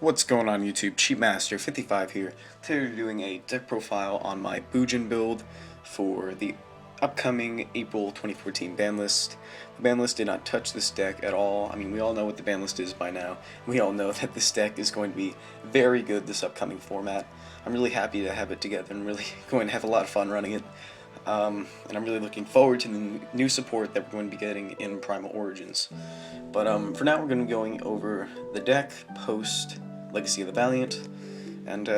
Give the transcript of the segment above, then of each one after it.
What's going on YouTube? Cheapmaster55 here. Today we're doing a deck profile on my Bujin build for the upcoming April 2014 Banlist. The Banlist did not touch this deck at all. I mean, we all know what the Banlist is by now. We all know that this deck is going to be very good this upcoming format. I'm really happy to have it together and really going to have a lot of fun running it. And I'm really looking forward to the new support that we're going to be getting in Primal Origins. But for now we're going to be going over the deck, post Legacy of the Valiant, and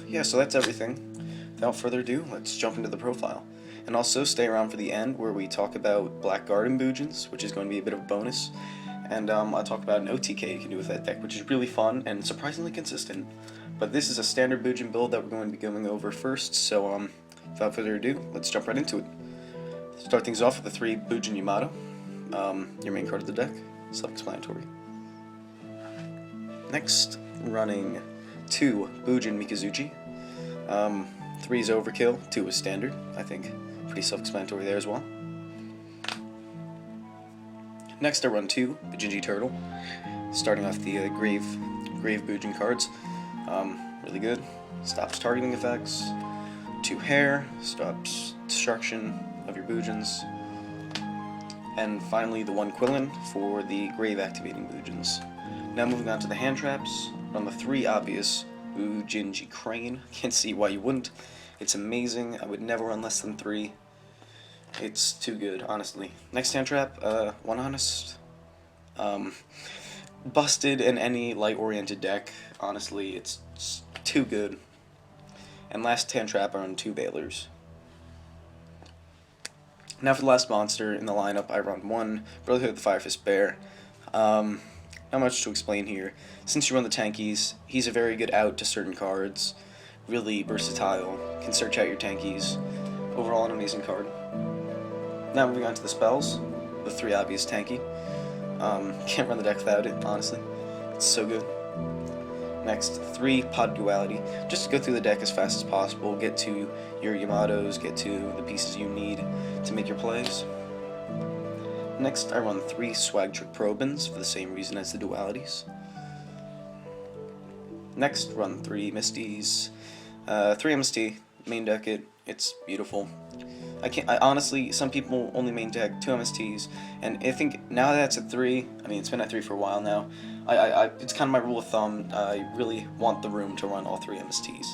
yeah, so that's everything. Without further ado, let's jump into the profile. And also stay around for the end where we talk about Black Garden Bujins, which is going to be a bit of a bonus. And I'll talk about an OTK you can do with that deck, which is really fun and surprisingly consistent. But this is a standard Bujin build that we're going to be going over first, so without further ado, let's jump right into it. Start things off with the 3 Bujin Yamato, your main card of the deck, self-explanatory. Next, running 2 Bujin Mikazuchi. 3 is overkill, 2 is standard, I think. Pretty self-explanatory there as well. Next I run 2 Bujinji Turtle, starting off the Grave Bujin cards. Really good. Stops targeting effects. 2 Hair, stops destruction of your Bujins. And finally the 1 Quillin for the Grave activating Bujins. Now moving on to the hand traps. On the 3 obvious Bujinji Crane. Can't see why you wouldn't. It's amazing. I would never run less than 3. It's too good, honestly. Next hand trap, 1 Honest. Busted in any light-oriented deck. Honestly, it's too good. And last hand trap, I run 2 Bailers. Now for the last monster in the lineup, I run 1 Brotherhood of the Fire Fist Bear. Not much to explain here. Since you run the tankies, he's a very good out to certain cards. Really versatile, can search out your tankies. Overall an amazing card. Now moving on to the spells, the 3 obvious tanky. Can't run the deck without it, honestly. It's so good. Next, 3 Pod Duality. Just to go through the deck as fast as possible, get to your Yamatos, get to the pieces you need to make your plays. Next, I run 3 Swag Trick Probins for the same reason as the dualities. Next, run 3 Misties. 3 MST, main deck it. It's beautiful. I honestly, some people only main deck 2 MSTs, and I think now that it's at 3, I mean it's been at 3 for a while now, it's kind of my rule of thumb. I really want the room to run all 3 MSTs.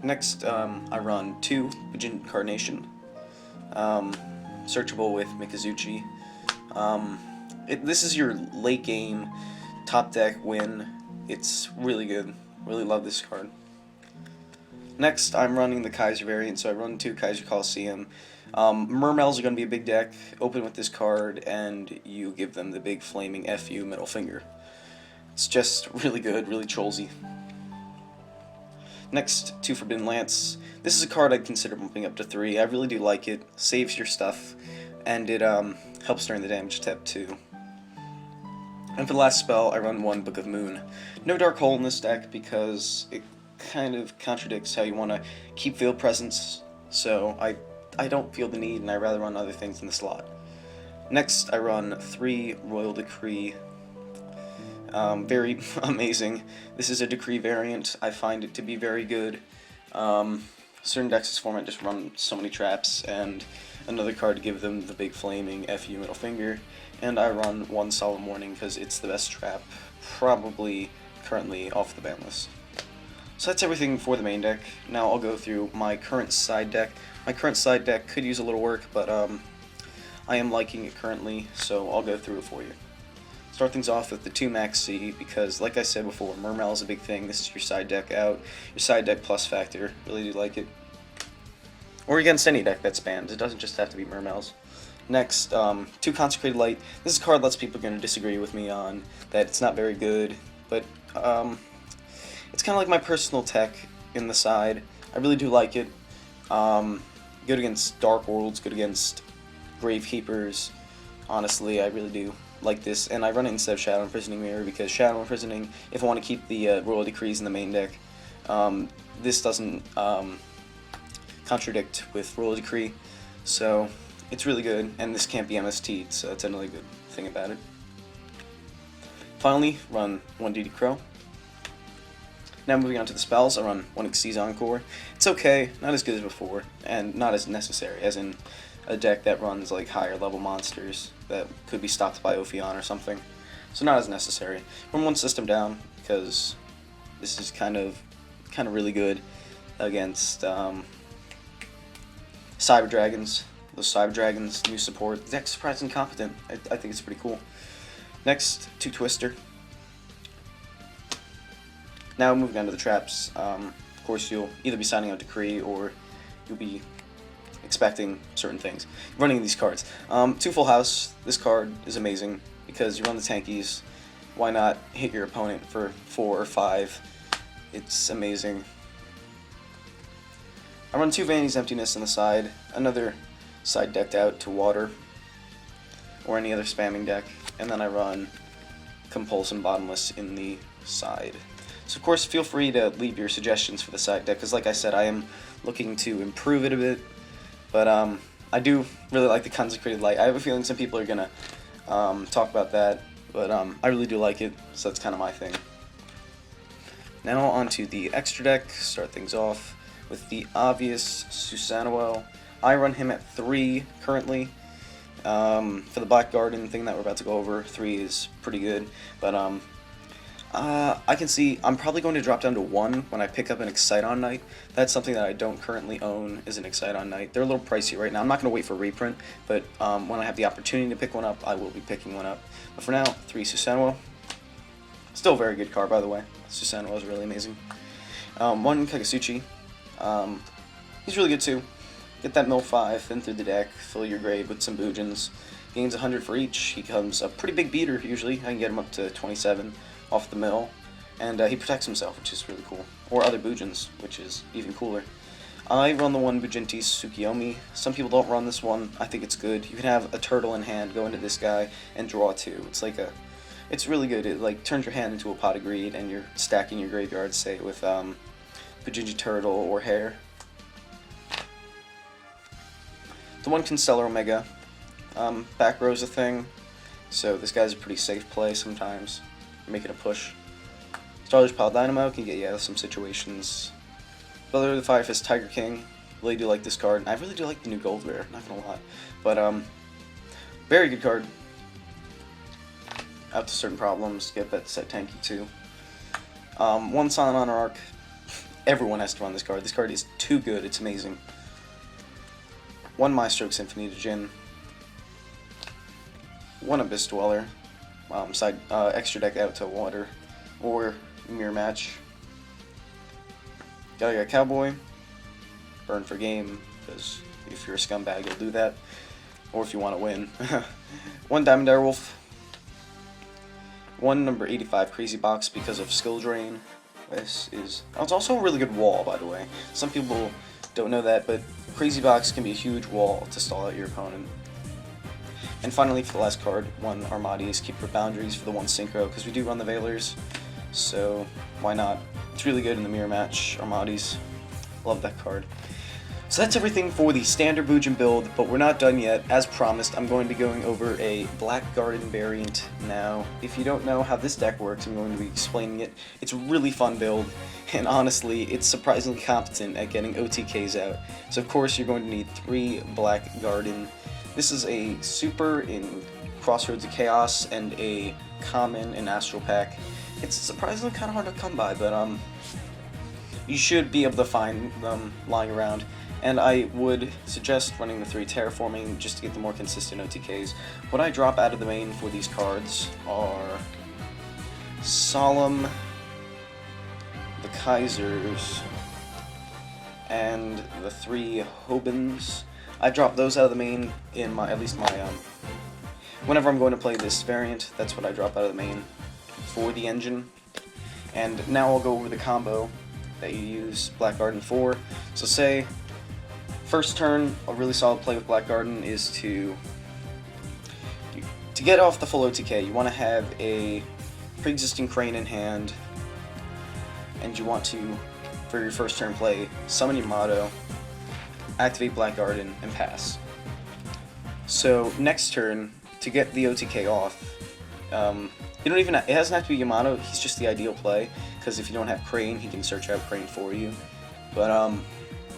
Next, I run 2 Bujin Incarnation, searchable with Mikazuchi. This is your late game top deck win. It's really good. Really love this card. Next, I'm running the Kaiser variant, so I run 2 Kaiser Coliseum. Mermels are going to be a big deck. Open with this card, and you give them the big flaming FU middle finger. It's just really good, really trollsy. Next, 2 Forbidden Lance. This is a card I'd consider bumping up to 3. I really do like it. Saves your stuff, and it helps during the damage step too. And for the last spell, I run 1 Book of Moon. No Dark Hole in this deck because it kind of contradicts how you want to keep field presence, so I don't feel the need, and I'd rather run other things in the slot. Next, I run 3 Royal Decree. Very amazing. This is a Decree variant. I find it to be very good. Certain decks this format just run so many traps, and another card to give them the big flaming FU middle finger. And I run 1 Solemn Warning because it's the best trap, probably currently off the ban list. So that's everything for the main deck. Now I'll go through my current side deck. My current side deck could use a little work, but I am liking it currently, so I'll go through it for you. Start things off with the 2 Max C, because like I said before, Mermail is a big thing. This is your side deck out, your side deck plus factor. Really do like it. Or against any deck that's banned. It doesn't just have to be Mermails. Next, 2 Consecrated Light. This is a card lots of people are going to disagree with me on, that it's not very good, but it's kind of like my personal tech in the side. I really do like it. Good against Dark Worlds, good against Gravekeepers. Honestly, I really do like this, and I run it instead of Shadow Imprisoning Mirror because Shadow Imprisoning, if I want to keep the Royal Decrees in the main deck, this doesn't contradict with Royal Decree, so it's really good, and this can't be MST'd, so that's another good thing about it. Finally, run 1 DD Crow. Now moving on to the spells, I run 1 Xyz Encore. It's okay, not as good as before, and not as necessary, as in a deck that runs like higher level monsters that could be stopped by Ophion or something. So not as necessary. Run 1 system down, because this is kind of really good against Cyber Dragons. Those Cyber Dragons, new support. The deck's surprisingly competent. I think it's pretty cool. Next, 2 Twister. Now moving on to the traps. Of course, you'll either be signing out Decree or you'll be expecting certain things. Running these cards. 2 Full House. This card is amazing because you run the tankies. Why not hit your opponent for 4 or 5? It's amazing. I run 2 Vanity's Emptiness on the side. Another side decked out to water or any other spamming deck. And then I run Compulsion Bottomless in the side. So of course, feel free to leave your suggestions for the side deck, because like I said, I am looking to improve it a bit, but I do really like the Consecrated Light. I have a feeling some people are going to talk about that, but I really do like it, so that's kind of my thing. Now onto the extra deck, start things off with the obvious Susanoo. I run him at 3 currently. For the Black Garden thing that we're about to go over, 3 is pretty good, but I can see I'm probably going to drop down to 1 when I pick up an Exciton Knight. That's something that I don't currently own, is an Exciton Knight. They're a little pricey right now. I'm not going to wait for reprint, but when I have the opportunity to pick one up, I will be picking one up. But for now, 3 Susanoo. Still a very good card, by the way. Susanoo is really amazing. 1 Kagasuchi. He's really good too. Get that mill 5, then through the deck, fill your grade with some Bujins. Gains 100 for each. He becomes a pretty big beater usually. I can get him up to 27 off the mill. And he protects himself, which is really cool. Or other Bujins, which is even cooler. I run the 1 Bujinti Tsukiyomi. Some people don't run this one. I think it's good. You can have a turtle in hand, go into this guy, and draw 2. It's like it's really good. It like turns your hand into a pot of greed, and you're stacking your graveyard, say, with Bujinji Turtle or Hare. The 1 Constellar Omega. Back row's a thing, so this guy's a pretty safe play sometimes. Making a push. Starlish Pile Dynamo can get you out of some situations. Brother of the Fire Fist Tiger King. Really do like this card. I really do like the new gold rare, not gonna lie. But very good card. Out to certain problems, get that set tanky too. 1 Silent Honor Arc. Everyone has to run this card. This card is too good, it's amazing. 1 Maestroke Symphony to Jin. 1 Abyss Dweller. Extra deck out to water. Or mirror match. Gotta get Cowboy. Burn for game, because if you're a scumbag, you'll do that. Or if you want to win. 1 Diamond Direwolf. 1 number 85 Crazy Box because of skill drain. This is. Oh, it's also a really good wall, by the way. Some people don't know that, but Crazy Box can be a huge wall to stall out your opponent. And finally, for the last card, 1 Armades. Keep your boundaries for the 1 Synchro, because we do run the Veilers. So why not? It's really good in the mirror match. Armades. Love that card. So that's everything for the standard Bujin build, but we're not done yet. As promised, I'm going to be going over a Black Garden variant now. If you don't know how this deck works, I'm going to be explaining it. It's a really fun build, and honestly, it's surprisingly competent at getting OTKs out. So of course, you're going to need 3 Black Garden. This is a super in Crossroads of Chaos and a common in Astral Pack. It's surprisingly kind of hard to come by, but you should be able to find them lying around. And I would suggest running the 3 Terraforming just to get the more consistent OTKs. What I drop out of the main for these cards are Solemn, the Kaisers, and the 3 Hobins. I drop those out of the main in my, at least my, whenever I'm going to play this variant, that's what I drop out of the main for the engine. And now I'll go over the combo that you use Black Garden for. So say, first turn, a really solid play with Black Garden is to get off the full OTK, you want to have a pre-existing Crane in hand, and you want to, for your first turn play, summon Yamato, activate Black Garden, and pass. So next turn, to get the OTK off, you don't even, it doesn't have to be Yamato, he's just the ideal play, because if you don't have Crane, he can search out Crane for you. But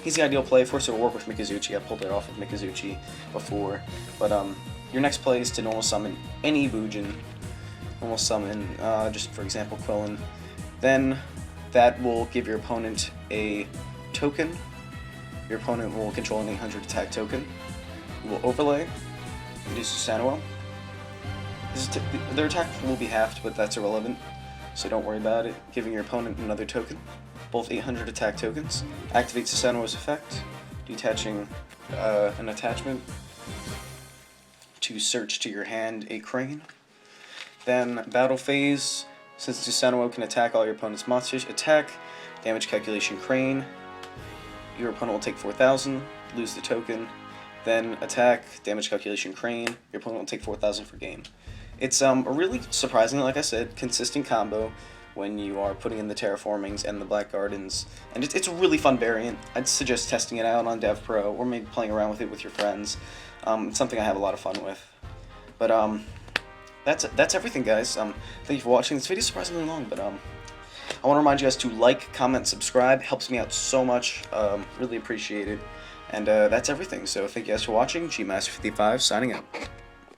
he's the ideal play. Of course, it'll work with Mikazuchi. I pulled it off with Mikazuchi before. But your next play is to normal summon any Bujin. Normal summon, just for example, Quillen. Then that will give your opponent a token. Your opponent will control an 800 attack token. You will overlay, reduce Susanoo. Their attack will be halved, but that's irrelevant, so don't worry about it. Giving your opponent another token, both 800 attack tokens. Activate Susanoo's effect, detaching an attachment to search to your hand a Crane. Then battle phase, since Susanoo can attack all your opponent's monsters, attack, damage calculation Crane. Your opponent will take 4,000, lose the token. Then attack, damage calculation Crane. Your opponent will take 4,000 for game. It's a really surprisingly, like I said, consistent combo when you are putting in the terraformings and the Black Gardens, and it's a really fun variant. I'd suggest testing it out on DevPro or maybe playing around with it with your friends. It's something I have a lot of fun with. But that's everything, guys. Thank you for watching. This video is surprisingly long, but I want to remind you guys to like, comment, subscribe. Helps me out so much. Really appreciate it. And that's everything. So thank you guys for watching. GMaster55 signing out.